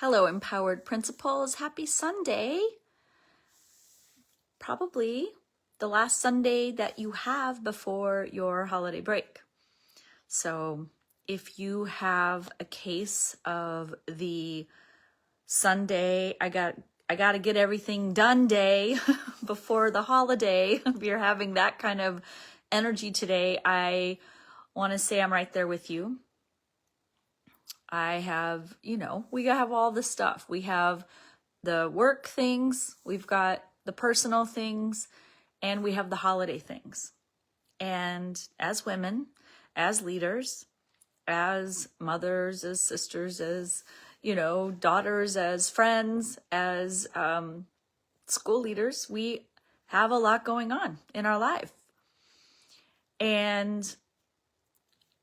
Hello, Empowered Principals. Happy Sunday. Probably the last Sunday that you have before your holiday break. So if you have a case of the Sunday, I got to get everything done day before the holiday, if you're having that kind of energy today, I want to say I'm right there with you. I have, we have all the stuff. We have the work things, we've got the personal things, and we have the holiday things. And as women, as leaders, as mothers, as sisters, as, daughters, as friends, as school leaders, we have a lot going on in our life. And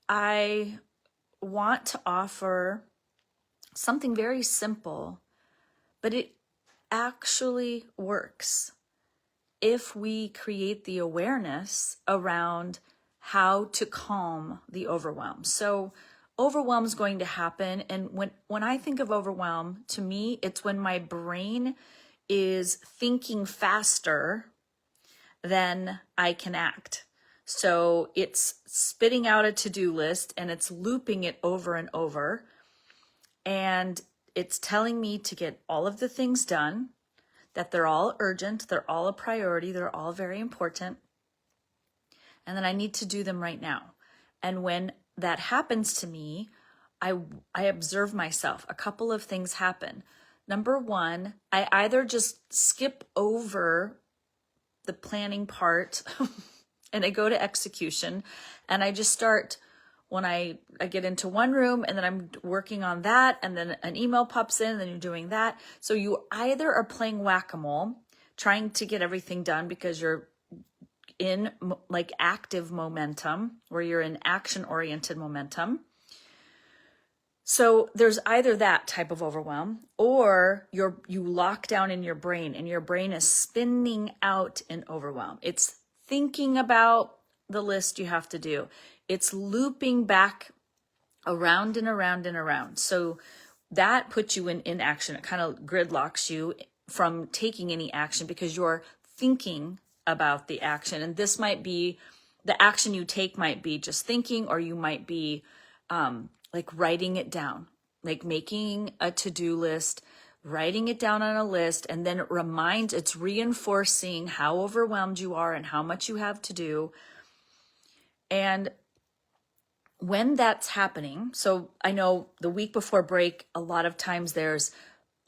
I want to offer something very simple, but it actually works if we create the awareness around how to calm the overwhelm. So overwhelm is going to happen. And when I think of overwhelm, to me, it's when my brain is thinking faster than I can act. So it's spitting out a to-do list and it's looping it over and over. And it's telling me to get all of the things done, that they're all urgent, they're all a priority, they're all very important, and that I need to do them right now. And when that happens to me, I observe myself. A couple of things happen. Number one, I either just skip over the planning part and I go to execution, and I just start when I get into one room, and then I'm working on that, and then an email pops in, and then you're doing that. So you either are playing whack-a-mole, trying to get everything done because you're in like active momentum, where you're in action-oriented momentum. So there's either that type of overwhelm, or you lock down in your brain, and your brain is spinning out in overwhelm. It's thinking about the list you have to do. It's looping back around and around and around. So that puts you in inaction. It kind of gridlocks you from taking any action because you're thinking about the action. And this might be, the action you take might be just thinking, or you might be like writing it down, like making a to-do list, writing it down on a list, and then it's reinforcing how overwhelmed you are and how much you have to do. And when that's happening, so I know the week before break, a lot of times there's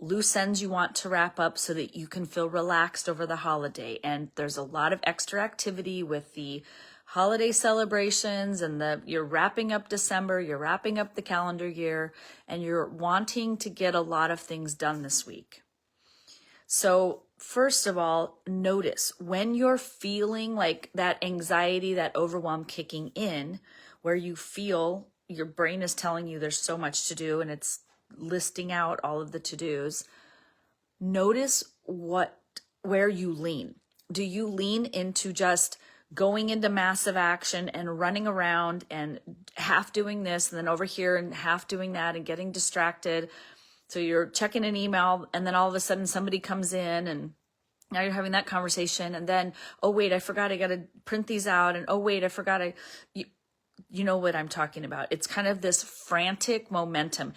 loose ends you want to wrap up so that you can feel relaxed over the holiday. And there's a lot of extra activity with the holiday celebrations, and you're wrapping up December, you're wrapping up the calendar year, and you're wanting to get a lot of things done this week. So first of all, notice when you're feeling like that anxiety, that overwhelm kicking in, where you feel your brain is telling you there's so much to do and it's listing out all of the to-dos. Notice where you lean. Do you lean into just going into massive action and running around and half doing this and then over here and half doing that and getting distracted? So you're checking an email, and then all of a sudden somebody comes in, and now you're having that conversation, and then, oh wait, I forgot I got to print these out, and oh wait, I forgot you know what I'm talking about. It's kind of this frantic momentum.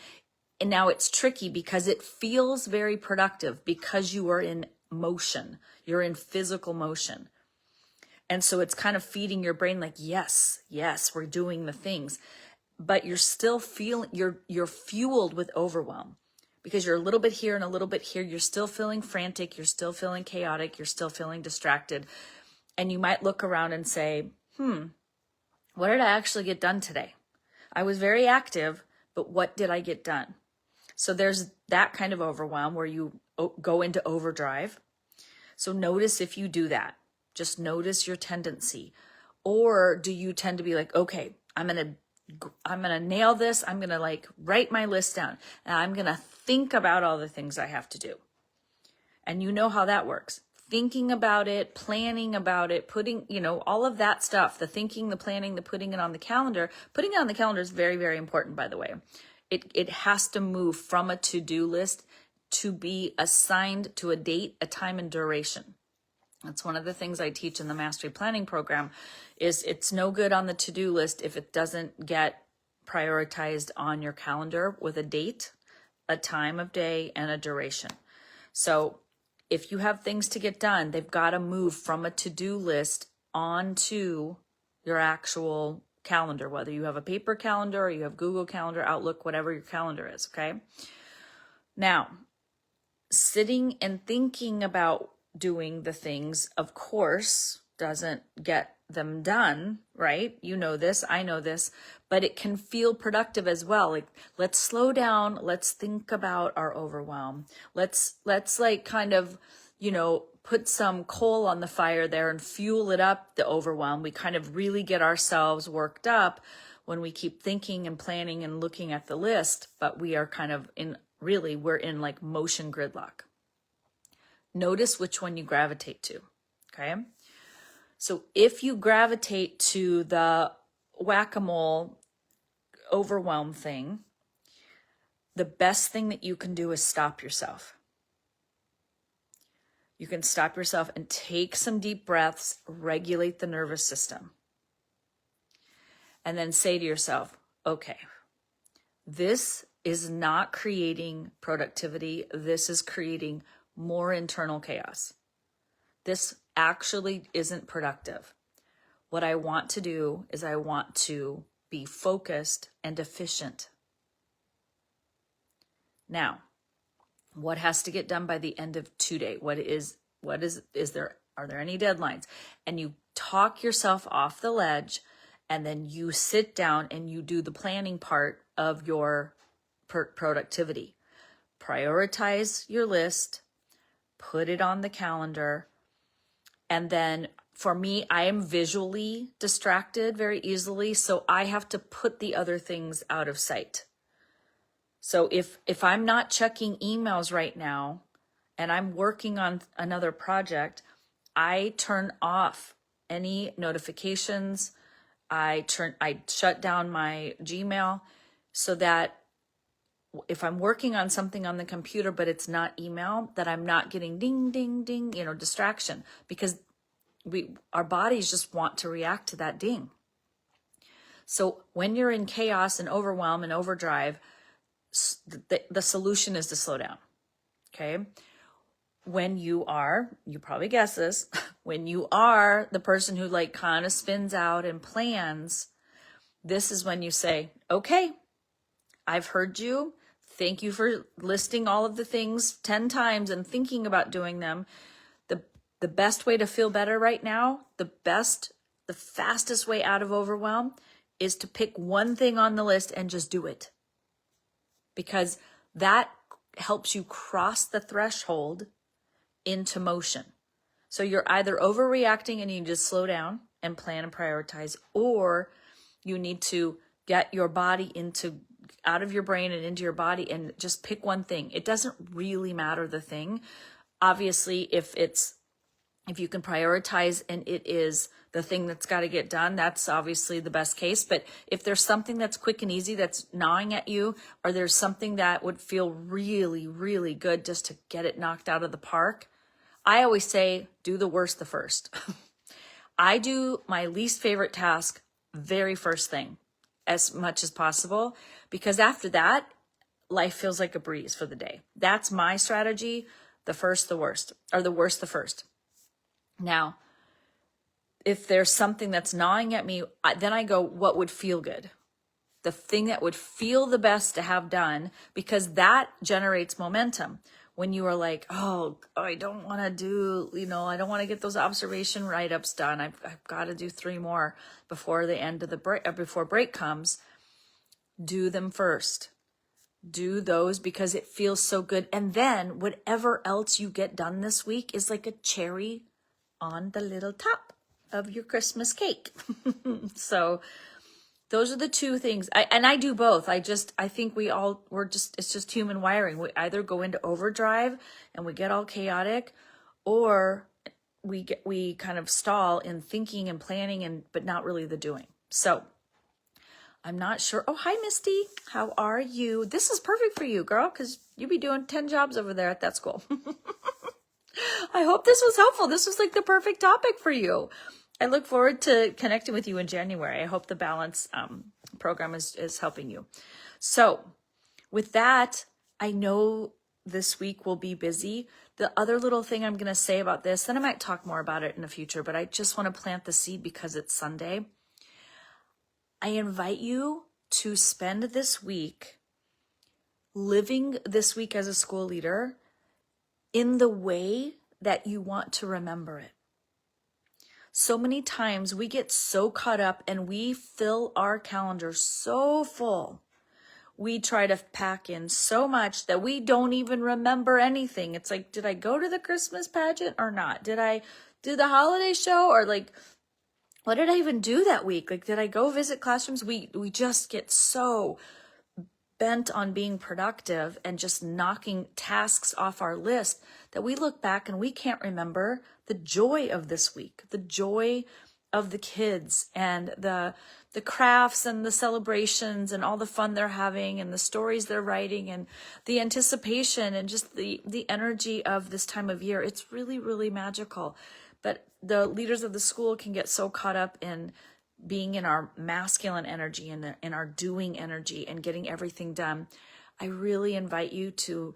And now it's tricky because it feels very productive because you are in motion. You're in physical motion. And so it's kind of feeding your brain like, yes, we're doing the things. But you're still feeling, you're fueled with overwhelm because you're a little bit here and a little bit here. You're still feeling frantic. You're still feeling chaotic. You're still feeling distracted. And you might look around and say, what did I actually get done today? I was very active, but what did I get done? So there's that kind of overwhelm where you go into overdrive. So notice if you do that. Just notice your tendency. Or do you tend to be like, okay, I'm going to nail this. I'm going to like write my list down, and I'm going to think about all the things I have to do. And you know how that works. Thinking about it, planning about it, putting, all of that stuff, the thinking, the planning, the putting it on the calendar. Putting it on the calendar is very, very important, by the way. It has to move from a to-do list to be assigned to a date, a time, and duration. That's one of the things I teach in the Mastery Planning Program is it's no good on the to-do list if it doesn't get prioritized on your calendar with a date, a time of day, and a duration. So if you have things to get done, they've got to move from a to-do list onto your actual calendar, whether you have a paper calendar or you have Google Calendar, Outlook, whatever your calendar is, okay? Now, sitting and thinking about doing the things, of course, doesn't get them done, right? You know this, I know this, but it can feel productive as well. Like, let's slow down, let's think about our overwhelm. Let's like kind of, put some coal on the fire there and fuel it up, the overwhelm. We kind of really get ourselves worked up when we keep thinking and planning and looking at the list, but we are kind of we're in like motion gridlock. Notice which one you gravitate to, okay? So if you gravitate to the whack-a-mole overwhelm thing, the best thing that you can do is stop yourself. You can stop yourself and take some deep breaths, regulate the nervous system. And then say to yourself, okay, this is not creating productivity. This is creating more internal chaos. This actually isn't productive. What I want to do is I want to be focused and efficient. Now, what has to get done by the end of today? Are there any deadlines? And you talk yourself off the ledge, and then you sit down and you do the planning part of your productivity. Prioritize your list, put it on the calendar, and then for me, I am visually distracted very easily, so I have to put the other things out of sight. So if I'm not checking emails right now and I'm working on another project, I turn off any notifications. I shut down my Gmail so that if I'm working on something on the computer but it's not email, that I'm not getting ding, ding, ding, distraction, because our bodies just want to react to that ding. So when you're in chaos and overwhelm and overdrive, the solution is to slow down, okay? When you probably guess this, when you are the person who like kind of spins out and plans, this is when you say, okay, I've heard you. Thank you for listing all of the things 10 times and thinking about doing them. The best way to feel better right now, the fastest way out of overwhelm is to pick one thing on the list and just do it. Because that helps you cross the threshold into motion. So you're either overreacting and you just slow down and plan and prioritize, or you need to get your body out of your brain and into your body and just pick one thing. It doesn't really matter the thing. Obviously, if you can prioritize and it is the thing that's got to get done, that's obviously the best case. But if there's something that's quick and easy that's gnawing at you, or there's something that would feel really, really good just to get it knocked out of the park, I always say, do the worst the first. I do my least favorite task very first thing as much as possible, because after that, life feels like a breeze for the day. That's my strategy. The first, the worst, or the worst, the first. Now, if there's something that's gnawing at me, then I go, what would feel good? The thing that would feel the best to have done, because that generates momentum. When you are like, oh, I don't want to do, I don't want to get those observation write-ups done. I've got to do 3 more before the end of the break, before break comes. Do them first. Do those because it feels so good. And then whatever else you get done this week is like a cherry on the little top of your Christmas cake. So those are the 2 things. I do both. I think it's just human wiring. We either go into overdrive and we get all chaotic, or we kind of stall in thinking and planning but not really the doing. So I'm not sure. Oh, hi, Misty. How are you? This is perfect for you, girl, because you'd be doing 10 jobs over there at that school. I hope this was helpful. This was like the perfect topic for you. I look forward to connecting with you in January. I hope the balance program is helping you. So with that, I know this week will be busy. The other little thing I'm going to say about this, then I might talk more about it in the future, but I just want to plant the seed because it's Sunday. I invite you to spend this week living this week as a school leader in the way that you want to remember it. So many times we get so caught up and we fill our calendar so full. We try to pack in so much that we don't even remember anything. It's like, did I go to the Christmas pageant or not? Did I do the holiday show? Or like, what did I even do that week? Like, did I go visit classrooms? We just get so bent on being productive and just knocking tasks off our list that we look back and we can't remember the joy of this week, the joy of the kids and the crafts and the celebrations and all the fun they're having and the stories they're writing and the anticipation and just the energy of this time of year. It's really, really magical. But the leaders of the school can get so caught up in being in our masculine energy and in our doing energy and getting everything done. I really invite you to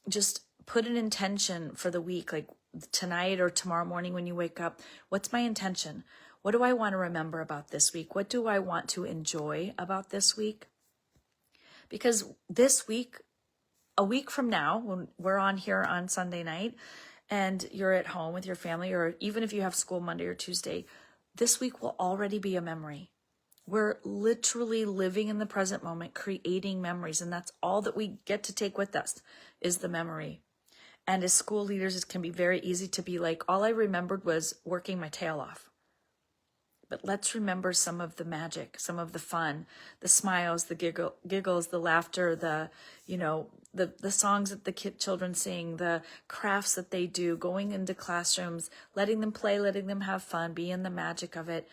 just put an intention for the week, like tonight or tomorrow morning when you wake up. What's my intention? What do I want to remember about this week? What do I want to enjoy about this week? Because this week, a week from now, when we're on here on Sunday night and you're at home with your family, or even if you have school Monday or Tuesday, this week will already be a memory. We're literally living in the present moment, creating memories. And that's all that we get to take with us is the memory. And as school leaders, it can be very easy to be like, all I remembered was working my tail off. But let's remember some of the magic, some of the fun, the smiles, the giggles, the laughter, the songs that the children sing, the crafts that they do, going into classrooms, letting them play, letting them have fun, be in the magic of it.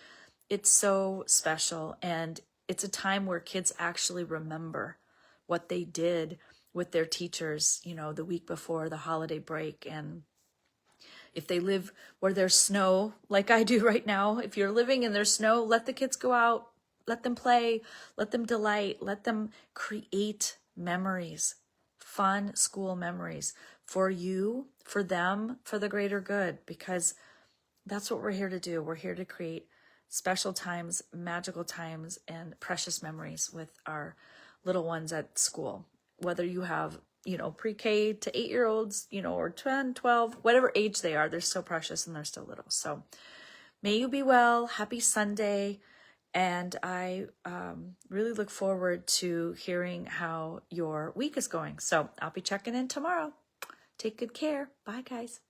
It's so special. And it's a time where kids actually remember what they did with their teachers, the week before the holiday break. And if they live where there's snow, like I do right now, if you're living and there's snow, let the kids go out, let them play, let them delight, let them create memories, fun school memories for you, for them, for the greater good, because that's what we're here to do. We're here to create special times, magical times, and precious memories with our little ones at school. Whether you have pre-K to 8-year-olds, or 10, 12, whatever age they are, they're so precious and they're still little. So may you be well. Happy Sunday. And I really look forward to hearing how your week is going. So I'll be checking in tomorrow. Take good care. Bye, guys.